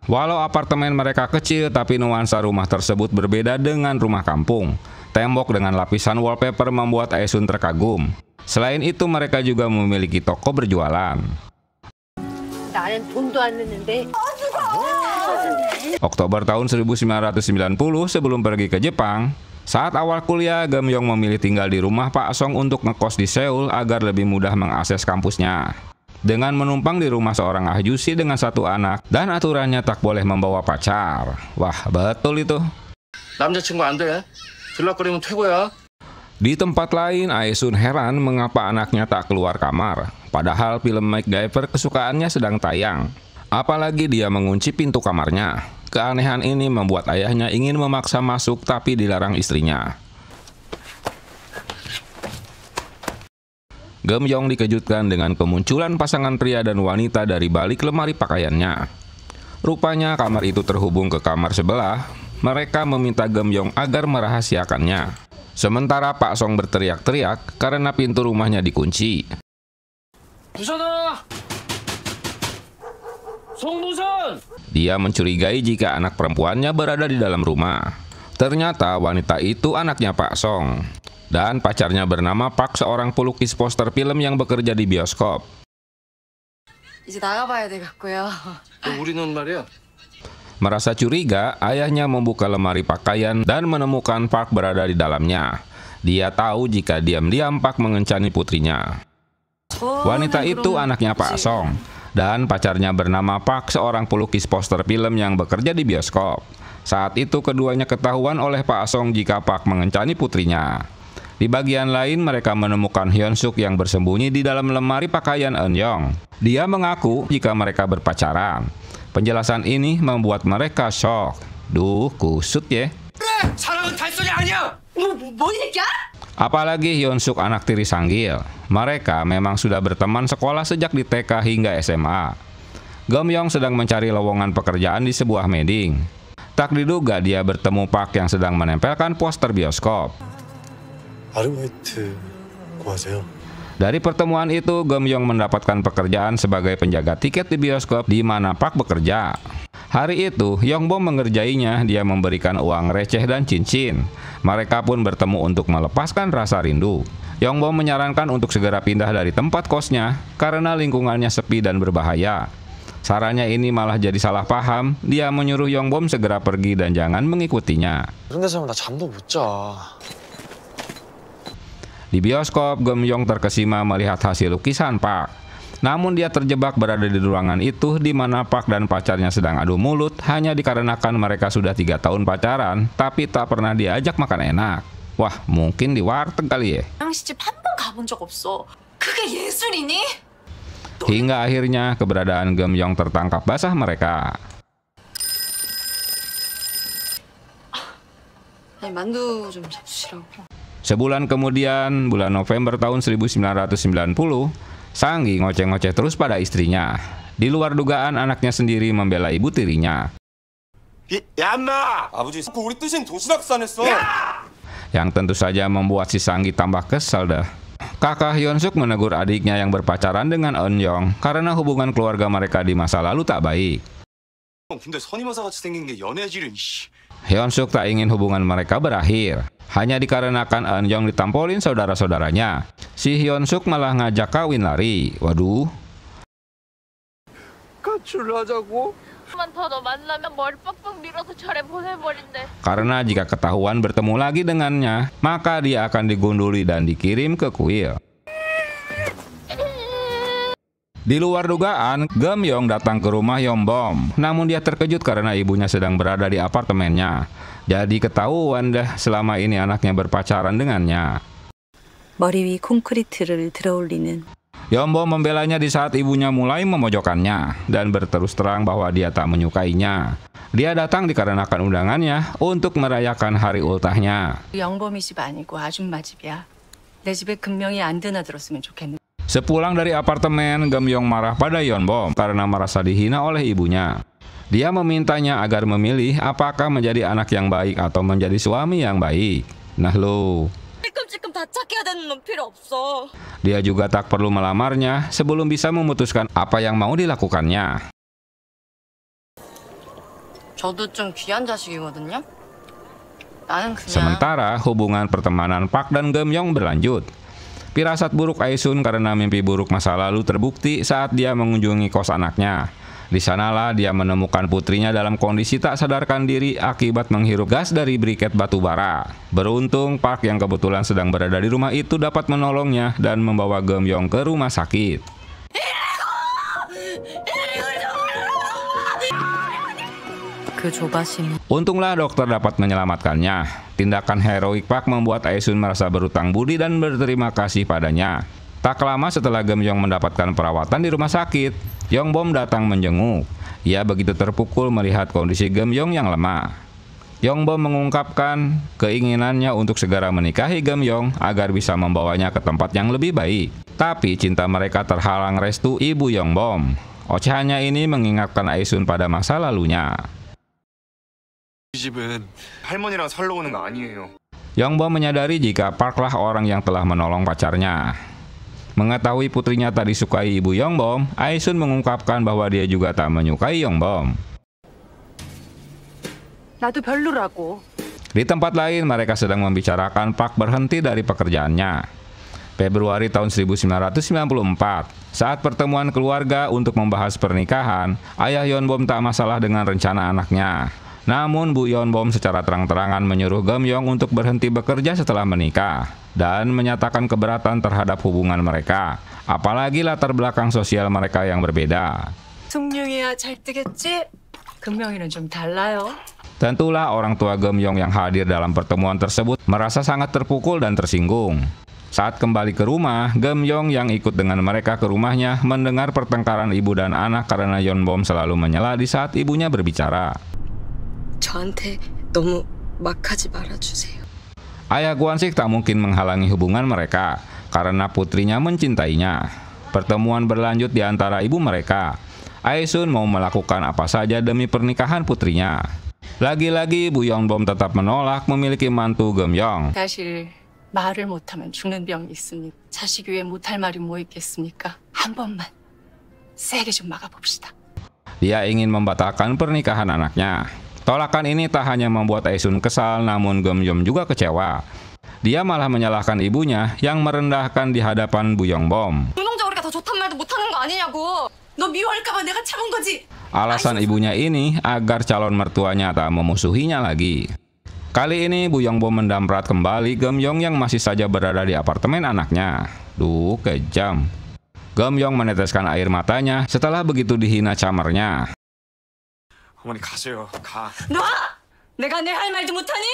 Walau apartemen mereka kecil, tapi nuansa rumah tersebut berbeda dengan rumah kampung. Tembok dengan lapisan wallpaper membuat Aesun terkagum. Selain itu, mereka juga memiliki toko berjualan. Oktober tahun 1990, sebelum pergi ke Jepang, saat awal kuliah, Geum-yong memilih tinggal di rumah Pak Song untuk ngekos di Seoul agar lebih mudah mengakses kampusnya. Dengan menumpang di rumah seorang Ah Ju-si dengan satu anak, dan aturannya tak boleh membawa pacar. Wah, betul itu. 남자친구 안 돼. 들락거리면 퇴고야. Di tempat lain, Aesun heran mengapa anaknya tak keluar kamar. Padahal film MacGyver kesukaannya sedang tayang. Apalagi dia mengunci pintu kamarnya. Keanehan ini membuat ayahnya ingin memaksa masuk tapi dilarang istrinya. Gem Yong dikejutkan dengan kemunculan pasangan pria dan wanita dari balik lemari pakaiannya. Rupanya kamar itu terhubung ke kamar sebelah. Mereka meminta Gem Yong agar merahasiakannya. Sementara Pak Song berteriak-teriak karena pintu rumahnya dikunci. Dia mencurigai jika anak perempuannya berada di dalam rumah. Ternyata wanita itu anaknya Pak Song. Dan pacarnya bernama Pak, seorang pelukis poster film yang bekerja di bioskop. 이제 나가봐야 되겠고요. 우리는 말이야. Merasa curiga, ayahnya membuka lemari pakaian dan menemukan Park berada di dalamnya. Dia tahu jika diam-diam Park mengencani putrinya. Wanita itu anaknya Pak Song. Dan pacarnya bernama Park, seorang pelukis poster film yang bekerja di bioskop. Saat itu keduanya ketahuan oleh Pak Song jika Park mengencani putrinya. Di bagian lain mereka menemukan Hyun Suk yang bersembunyi di dalam lemari pakaian Eun Yong. Dia mengaku jika mereka berpacaran. Penjelasan ini membuat mereka shock. Duh, kusut ya. 사랑은 달성이 아니야. 뭐 얘기야? Apalagi Hyun Suk anak tiri Sang-gil. Mereka memang sudah berteman sekolah sejak di TK hingga SMA. Gem Yong sedang mencari lowongan pekerjaan di sebuah meeting. Tak diduga dia bertemu Park yang sedang menempelkan poster bioskop. Dari pertemuan itu, Gem Yong mendapatkan pekerjaan sebagai penjaga tiket di bioskop di mana Park bekerja. Hari itu, Yongbom mengerjainya. Dia memberikan uang receh dan cincin. Mereka pun bertemu untuk melepaskan rasa rindu. Yongbom menyarankan untuk segera pindah dari tempat kosnya karena lingkungannya sepi dan berbahaya. Sarannya ini malah jadi salah paham. Dia menyuruh Yongbom segera pergi dan jangan mengikutinya. Di bioskop, Gem Yong terkesima melihat hasil lukisan Park. Namun dia terjebak berada di ruangan itu di mana Park dan pacarnya sedang adu mulut hanya dikarenakan mereka sudah 3 tahun pacaran tapi tak pernah diajak makan enak. Wah, mungkin di warteg kali ya. 양식집 한 번 가본 적 없어. 그게 예술이니? Hingga akhirnya keberadaan Gem Yong tertangkap basah mereka. 만두 좀 잡수시라고. Sebulan kemudian, bulan November tahun 1990, Sang-gi ngoceh-ngoceh terus pada istrinya. Di luar dugaan, anaknya sendiri membela ibu tirinya. Yang tentu saja membuat si Sang-gi tambah kesal dah. Kakak Hyun Suk menegur adiknya yang berpacaran dengan Eun Yong karena hubungan keluarga mereka di masa lalu tak baik. Hyun Suk tak ingin hubungan mereka berakhir. Hanya dikarenakan Eun Yong ditampolin saudara-saudaranya. Si Hyun Suk malah ngajak kawin lari. Waduh. Karena jika ketahuan bertemu lagi dengannya, maka dia akan digunduli dan dikirim ke kuil. Di luar dugaan, Gem Yong datang ke rumah Yongbom. Namun dia terkejut karena ibunya sedang berada di apartemennya. Jadi ketahuan dah selama ini anaknya berpacaran dengannya. 머리 위 콘크리트를 들어올리는. Yongbom membelanya di saat ibunya mulai memojokkannya dan berterus terang bahwa dia tak menyukainya. Dia datang dikarenakan undangannya untuk merayakan hari ultahnya. 영범이 집 아니고 아줌마 집이야. 내 집에 금명이 안 드나들었으면 좋겠네. Sepulang dari apartemen, Gem Yong marah pada Yongbom karena merasa dihina oleh ibunya. Dia memintanya agar memilih apakah menjadi anak yang baik atau menjadi suami yang baik. Nah lo. Dia juga tak perlu melamarnya sebelum bisa memutuskan apa yang mau dilakukannya. 저도 좀 귀한 자식이거든요. 나는 그냥. Sementara hubungan pertemanan Park dan Gem Yong berlanjut. Firasat buruk Aisun karena mimpi buruk masa lalu terbukti saat dia mengunjungi kos anaknya. Di sanalah dia menemukan putrinya dalam kondisi tak sadarkan diri akibat menghirup gas dari briket batu bara. Beruntung Park yang kebetulan sedang berada di rumah itu dapat menolongnya dan membawa Gem Yong ke rumah sakit. Untunglah dokter dapat menyelamatkannya. Tindakan heroik Park membuat Aisun merasa berutang budi dan berterima kasih padanya. Tak lama setelah Gem Yong mendapatkan perawatan di rumah sakit, Yongbom datang menjenguk. Ia begitu terpukul melihat kondisi Gem Yong yang lemah. Yongbom mengungkapkan keinginannya untuk segera menikahi Geumyong agar bisa membawanya ke tempat yang lebih baik. Tapi cinta mereka terhalang restu ibu Yongbom. Ocehannya ini mengingatkan Aesun pada masa lalunya. 이 집은 할머니랑 살러 오는 거 아니에요. Yongbom menyadari jika Park lah orang yang telah menolong pacarnya. Mengetahui putrinya tak disukai ibu Yongbom, Aesun mengungkapkan bahwa dia juga tak menyukai Yongbom. 나도 별로라고. Di tempat lain, mereka sedang membicarakan Park berhenti dari pekerjaannya. Februari tahun 1994, saat pertemuan keluarga untuk membahas pernikahan, ayah Yongbom tak masalah dengan rencana anaknya. Namun Bu Yongbom secara terang-terangan menyuruh Geumyong untuk berhenti bekerja setelah menikah dan menyatakan keberatan terhadap hubungan mereka, apalagi latar belakang sosial mereka yang berbeda. 송룡이야 잘 뜨겠지? 금명이는 좀 달라요. Tentulah orang tua Geumyong yang hadir dalam pertemuan tersebut merasa sangat terpukul dan tersinggung. Saat kembali ke rumah, Geumyong yang ikut dengan mereka ke rumahnya mendengar pertengkaran ibu dan anak karena Yongbom selalu menyela di saat ibunya berbicara. 저한테 너무 막 하지 말아주세요. Ayah Gwansik tak mungkin menghalangi hubungan mereka karena putrinya mencintainya. Pertemuan berlanjut di antara ibu mereka. Aesun mau melakukan apa saja demi pernikahan putrinya. Lagi-lagi Bu Yongbom tetap menolak memiliki mantu Geumyong. 사실 말을 못하면 죽는 병이 있습니다. 자식 위에 못할 말이 뭐 있겠습니까? 한 번만 세게 좀 막아봅시다. Dia ingin membatalkan pernikahan anaknya. Tolakan ini tak hanya membuat Aesun kesal, namun Geumyong juga kecewa. Dia malah menyalahkan ibunya yang merendahkan di hadapan Bu Yongbom. 운동자 우리가 더 좋단 말도 못하는 거 아니냐고. 너 미워할까봐 내가 참은 거지. Alasan ibunya ini agar calon mertuanya tak memusuhinya lagi. Kali ini Bu Yongbom mendamprat kembali Geumyong yang masih saja berada di apartemen anaknya. Duh, kejam. Geumyong meneteskan air matanya setelah begitu dihina camernya. 어머니 가세요. 가. 놔! 내가 내 할 말도 못하니?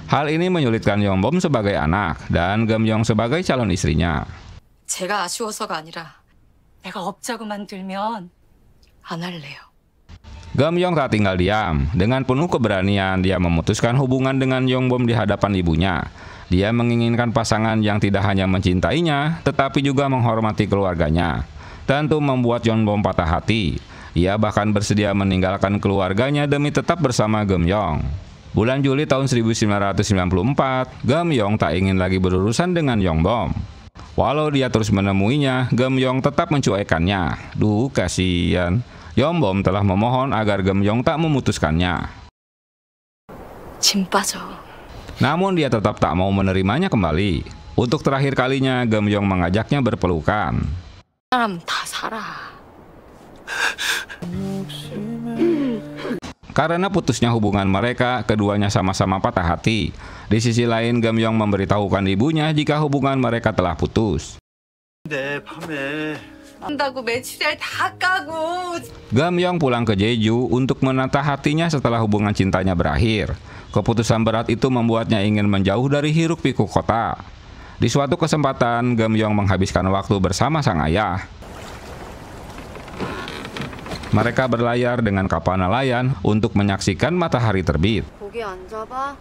Hal ini menyulitkan Yongbom sebagai anak dan Geumyong sebagai calon istrinya. 제가 아쉬워서가 아니라 내가 업자고 만들면 안 할래요. Geumyong tak tinggal diam. Dengan penuh keberanian, dia memutuskan hubungan dengan Yongbom di hadapan ibunya. Dia menginginkan pasangan yang tidak hanya mencintainya, tetapi juga menghormati keluarganya. Tentu membuat Yongbom patah hati. Ia bahkan bersedia meninggalkan keluarganya demi tetap bersama Geumyong. Bulan Juli tahun 1994, Geumyong tak ingin lagi berurusan dengan Yongbom. Walau dia terus menemuinya, Geumyong tetap mencuekannya. Duh, kasihan. Yongbom telah memohon agar Geumyong tak memutuskannya. 짐 빠져. Namun dia tetap tak mau menerimanya kembali. Untuk terakhir kalinya, Geumyong mengajaknya berpelukan. 사람 다 살아. Karena putusnya hubungan mereka, keduanya sama-sama patah hati. Di sisi lain, Geumyong memberitahukan ibunya jika hubungan mereka telah putus. 네, 밤에 한다고 매출을 다 까고. Geumyong pulang ke Jeju untuk menata hatinya setelah hubungan cintanya berakhir. Keputusan berat itu membuatnya ingin menjauh dari hiruk-pikuk kota. Di suatu kesempatan, Geumyong menghabiskan waktu bersama sang ayah. Mereka berlayar dengan kapal nelayan untuk menyaksikan matahari terbit. 고기 안 잡아?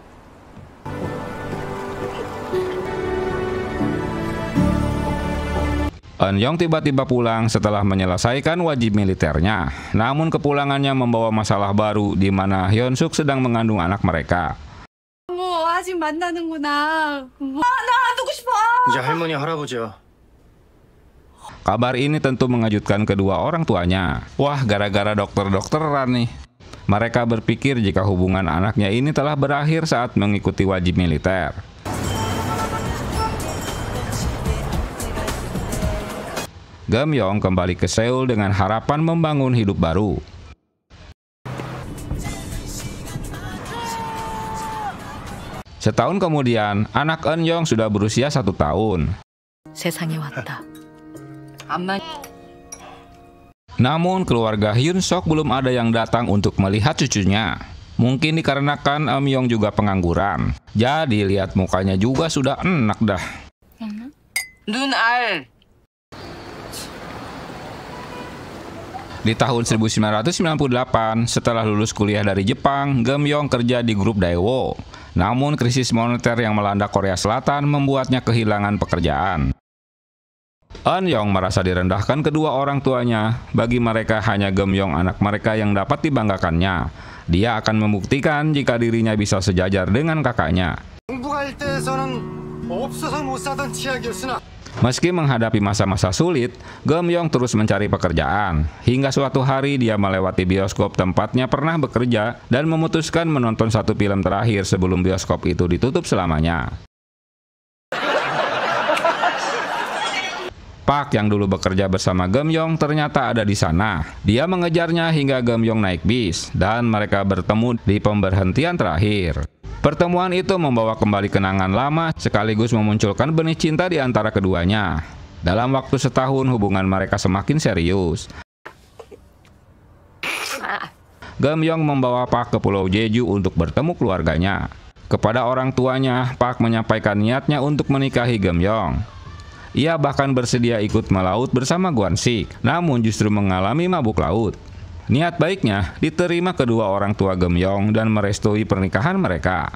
Eun-yong tiba-tiba pulang setelah menyelesaikan wajib militernya. Namun kepulangannya membawa masalah baru di mana Hyun-suk sedang mengandung anak mereka. 뭐 아직 만나는구나. 나 안 두고 싶어. 이제 할머니 할아버지야. Kabar ini tentu mengejutkan kedua orang tuanya. Wah, gara-gara dokter-dokteran nih. Mereka berpikir jika hubungan anaknya ini telah berakhir saat mengikuti wajib militer. Geumyong kembali ke Seoul dengan harapan membangun hidup baru. Setahun kemudian, anak Eun-yong sudah berusia 1 tahun. 세상에 왔다. 암만 Namun keluarga Hyun-sok belum ada yang datang untuk melihat cucunya. Mungkin dikarenakan Eun-yong juga pengangguran. Jadi lihat mukanya juga sudah enak dah. 눈알. Di tahun 1998, setelah lulus kuliah dari Jepang, Geum-yong kerja di grup Daewoo. Namun krisis moneter yang melanda Korea Selatan membuatnya kehilangan pekerjaan. Eun-yong merasa direndahkan kedua orang tuanya. Bagi mereka hanya Geum-yong anak mereka yang dapat dibanggakannya. Dia akan membuktikan jika dirinya bisa sejajar dengan kakaknya. Meski menghadapi masa-masa sulit, Geum-yong terus mencari pekerjaan. Hingga suatu hari dia melewati bioskop tempatnya pernah bekerja dan memutuskan menonton satu film terakhir sebelum bioskop itu ditutup selamanya. Park yang dulu bekerja bersama Geum-yong ternyata ada di sana. Dia mengejarnya hingga Geum-yong naik bis dan mereka bertemu di pemberhentian terakhir. Pertemuan itu membawa kembali kenangan lama sekaligus memunculkan benih cinta di antara keduanya. Dalam waktu setahun hubungan mereka semakin serius. Geum-yong membawa Park ke Pulau Jeju untuk bertemu keluarganya. Kepada orang tuanya, Park menyampaikan niatnya untuk menikahi Geum-yong. Ia bahkan bersedia ikut melaut bersama Gwan-sik, namun justru mengalami mabuk laut. Niat baiknya diterima kedua orang tua Geum-yong dan merestui pernikahan mereka.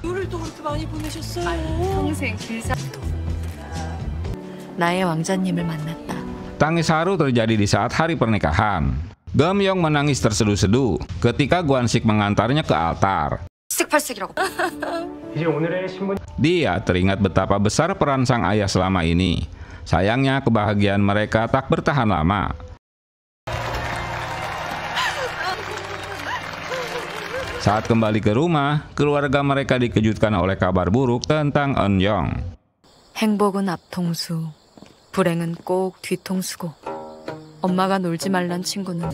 Tangis haru terjadi di saat hari pernikahan. Geum-yong menangis terseduh-seduh ketika Gwan-sik mengantarnya ke altar. Dia teringat betapa besar peran sang ayah selama ini. Sayangnya kebahagiaan mereka tak bertahan lama. Saat kembali ke rumah, keluarga mereka dikejutkan oleh kabar buruk tentang Eun-yong. 행복은 앞통수, 불행은 꼭 뒤통수고 엄마가 놀지 말란 친구는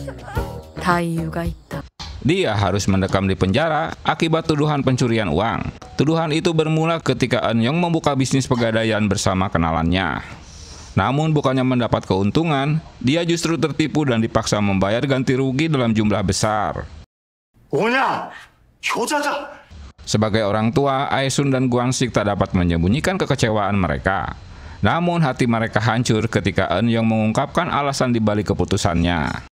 다 이유가 있다. Dia harus mendekam di penjara akibat tuduhan pencurian uang. Tuduhan itu bermula ketika Eun-yong membuka bisnis pegadaian bersama kenalannya. Namun bukannya mendapat keuntungan, dia justru tertipu dan dipaksa membayar ganti rugi dalam jumlah besar. Sebagai orang tua, Aesun dan Gwan-sik tak dapat menyembunyikan kekecewaan mereka. Namun hati mereka hancur ketika Eun-yong mengungkapkan alasan dibalik keputusannya.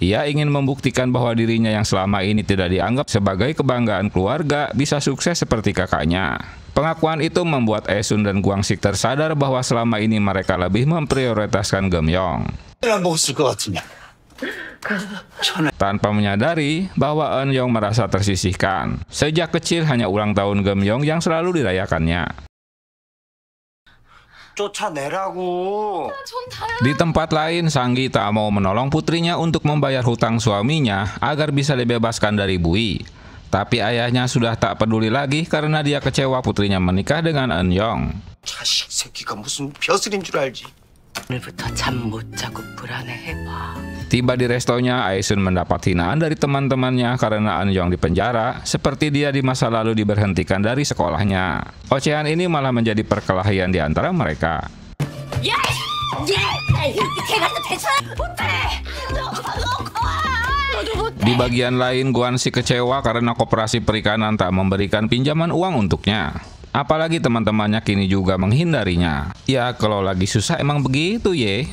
Ia ingin membuktikan bahwa dirinya yang selama ini tidak dianggap sebagai kebanggaan keluarga bisa sukses seperti kakaknya. Pengakuan itu membuat Aesun dan Gwan-sik tersadar bahwa selama ini mereka lebih memprioritaskan Geum-yong. Tanpa menyadari bahwa Eun-yong merasa tersisihkan. Sejak kecil hanya ulang tahun Geum-yong yang selalu dirayakannya. Di tempat lain, Sang-gi tak mau menolong putrinya untuk membayar hutang suaminya agar bisa dibebaskan dari bui. Tapi ayahnya sudah tak peduli lagi karena dia kecewa putrinya menikah dengan Eun-yong. Tiba di restonya, Aesun mendapat hinaan dari teman-temannya karena Eun-yong dipenjara, seperti dia di masa lalu diberhentikan dari sekolahnya. Ocehan ini malah menjadi perkelahian di antara mereka. Di bagian lain, Gwan-sik kecewa karena koperasi perikanan tak memberikan pinjaman uang untuknya. Apalagi teman-temannya kini juga menghindarinya. Ya, kalau lagi susah emang begitu, ye.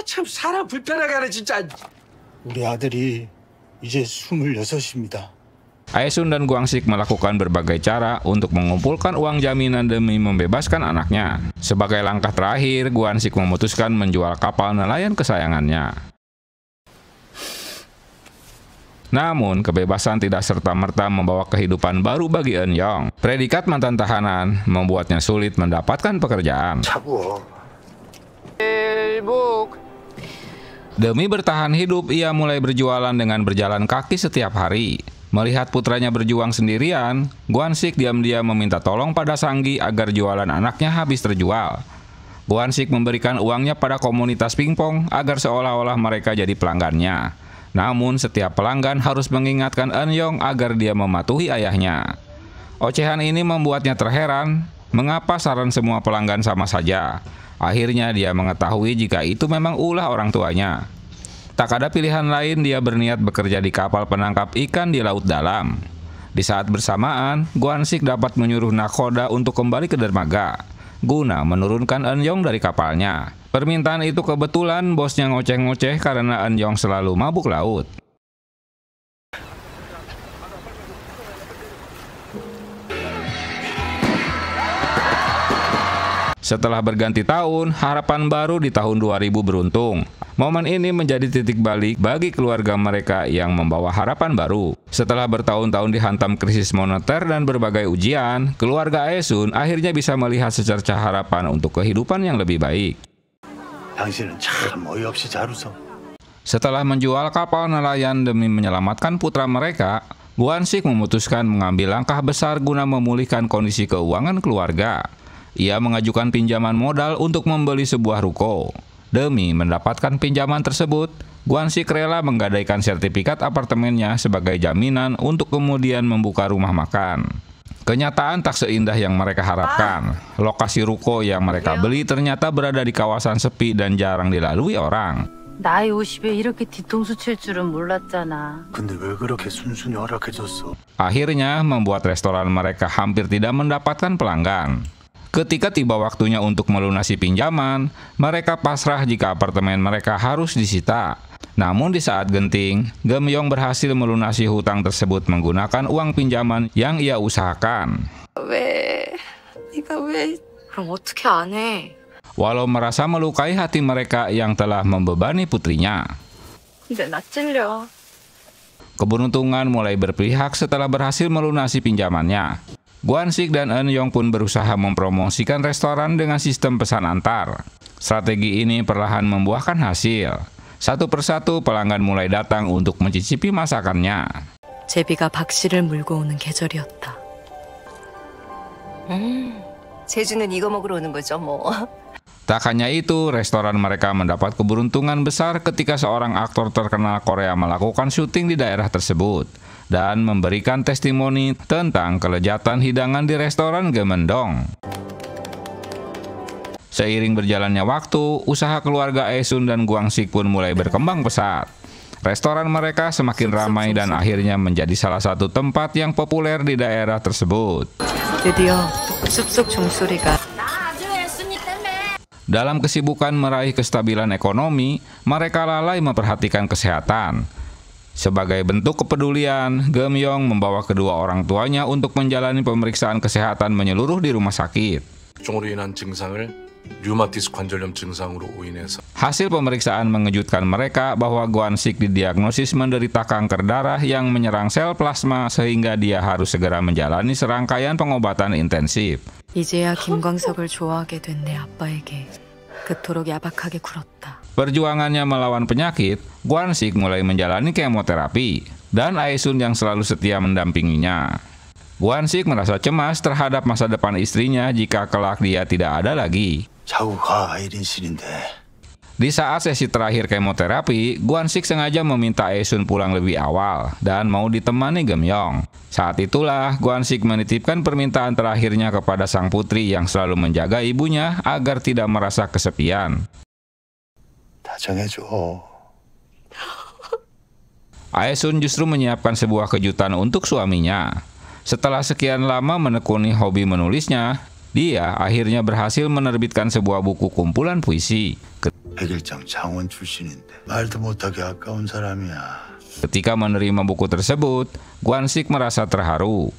참 사람 불편하게 하네 진짜. 우리 아들이 이제 26입니다. Aesun dan Gwan-sik melakukan berbagai cara untuk mengumpulkan uang jaminan demi membebaskan anaknya. Sebagai langkah terakhir, Gwan-sik memutuskan menjual kapal nelayan kesayangannya. Namun, kebebasan tidak serta-merta membawa kehidupan baru bagi Eun-yong. Predikat mantan tahanan membuatnya sulit mendapatkan pekerjaan. Demi bertahan hidup, ia mulai berjualan dengan berjalan kaki setiap hari. Melihat putranya berjuang sendirian, Gwan-sik diam-diam meminta tolong pada Sang-gi agar jualan anaknya habis terjual. Gwan-sik memberikan uangnya pada komunitas pingpong agar seolah-olah mereka jadi pelanggannya. Namun setiap pelanggan harus mengingatkan Eun-yong agar dia mematuhi ayahnya. Ocehan ini membuatnya terheran, mengapa saran semua pelanggan sama saja. Akhirnya dia mengetahui jika itu memang ulah orang tuanya. Tak ada pilihan lain, dia berniat bekerja di kapal penangkap ikan di laut dalam. Di saat bersamaan, Gwan-sik dapat menyuruh nakhoda untuk kembali ke dermaga. guna menurunkan Eun-yong dari kapalnya. Permintaan itu kebetulan bosnya ngoceh-ngoceh karena Eun-yong selalu mabuk laut. Setelah berganti tahun, harapan baru di tahun 2000 beruntung. Momen ini menjadi titik balik bagi keluarga mereka yang membawa harapan baru. Setelah bertahun-tahun dihantam krisis moneter dan berbagai ujian, keluarga Aesun akhirnya bisa melihat secercah harapan untuk kehidupan yang lebih baik. Setelah menjual kapal nelayan demi menyelamatkan putra mereka, Gwansik memutuskan mengambil langkah besar guna memulihkan kondisi keuangan keluarga. Ia mengajukan pinjaman modal untuk membeli sebuah ruko. Demi mendapatkan pinjaman tersebut, Gwansik rela menggadaikan sertifikat apartemennya sebagai jaminan untuk kemudian membuka rumah makan. Kenyataan tak seindah yang mereka harapkan. Lokasi ruko yang mereka beli ternyata berada di kawasan sepi dan jarang dilalui orang. 나이 50에 이렇게 뒤통수 칠 줄은 몰랐잖아. 근데 왜 그렇게 순순히 허락해줬어? Akhirnya membuat restoran mereka hampir tidak mendapatkan pelanggan. Ketika tiba waktunya untuk melunasi pinjaman, mereka pasrah jika apartemen mereka harus disita. Namun di saat genting, Geum-yong berhasil melunasi hutang tersebut menggunakan uang pinjaman yang ia usahakan. 그럼 어떻게 안 해? Walau merasa melukai hati mereka yang telah membebani putrinya. 근데 나 찔려. Keberuntungan mulai berpihak setelah berhasil melunasi pinjamannya. Gwansik dan Eun-yong pun berusaha mempromosikan restoran dengan sistem pesan antar. Strategi ini perlahan membuahkan hasil. Satu persatu pelanggan mulai datang untuk mencicipi masakannya. 제비가 박씨를 물고 오는 계절이었다. 제주는 이거 먹으러 오는 거죠, 뭐. Tak hanya itu, restoran mereka mendapat keberuntungan besar ketika seorang aktor terkenal Korea melakukan syuting di daerah tersebut dan memberikan testimoni tentang kelezatan hidangan di restoran Geumendong. Seiring berjalannya waktu, usaha keluarga Aesun dan Gwansik pun mulai berkembang pesat. Restoran mereka semakin ramai dan akhirnya menjadi salah satu tempat yang populer di daerah tersebut. 드디어 쑥쑥 종소리가. Dalam kesibukan meraih kestabilan ekonomi, mereka lalai memperhatikan kesehatan. Sebagai bentuk kepedulian, Geum-yong membawa kedua orang tuanya untuk menjalani pemeriksaan kesehatan menyeluruh di rumah sakit. 종으로 인한 증상을 류마티스 관절염 증상으로 인해서 Hasil pemeriksaan mengejutkan mereka bahwa Gwansik didiagnosis menderita kanker darah yang menyerang sel plasma sehingga dia harus segera menjalani serangkaian pengobatan intensif. 이제야 김광석을 좋아하게 된 내 아빠에게 그토록 야박하게 굴었다. Perjuangannya melawan penyakit, Gwansik mulai menjalani kemoterapi, dan Aesun yang selalu setia mendampinginya. Gwansik merasa cemas terhadap masa depan istrinya jika kelak dia tidak ada lagi. 자고 가, 아이린실인데. Di saat sesi terakhir kemoterapi, Gwansik sengaja meminta Aesun pulang lebih awal dan mau ditemani Geum-yong. Saat itulah Gwansik menitipkan permintaan terakhirnya kepada sang putri yang selalu menjaga ibunya agar tidak merasa kesepian. 다정해줘. Aesun justru menyiapkan sebuah kejutan untuk suaminya. Setelah sekian lama menekuni hobi menulisnya, dia akhirnya berhasil menerbitkan sebuah buku kumpulan puisi. 백일장 장원 출신인데 말도 못하게 아까운 사람이야. Ketika menerima buku tersebut, Gwansik merasa terharu.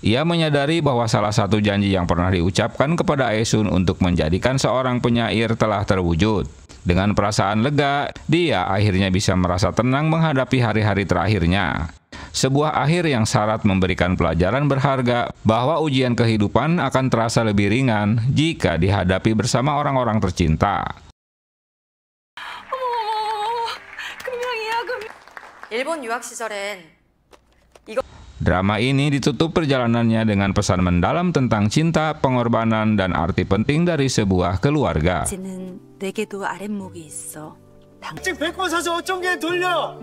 Ia menyadari bahwa salah satu janji yang pernah diucapkan kepada Aesun untuk menjadikan seorang penyair telah terwujud. Dengan perasaan lega, dia akhirnya bisa merasa tenang menghadapi hari-hari terakhirnya. Sebuah akhir yang syarat memberikan pelajaran berharga bahwa ujian kehidupan akan terasa lebih ringan jika dihadapi bersama orang-orang tercinta. 일본 유학 시절엔 Drama ini ditutup perjalanannya dengan pesan mendalam tentang cinta, pengorbanan, dan arti penting dari sebuah keluarga. 이제는 내게도 아랫목이 있어. 지금 백번 사서 어쩐 게 돌려.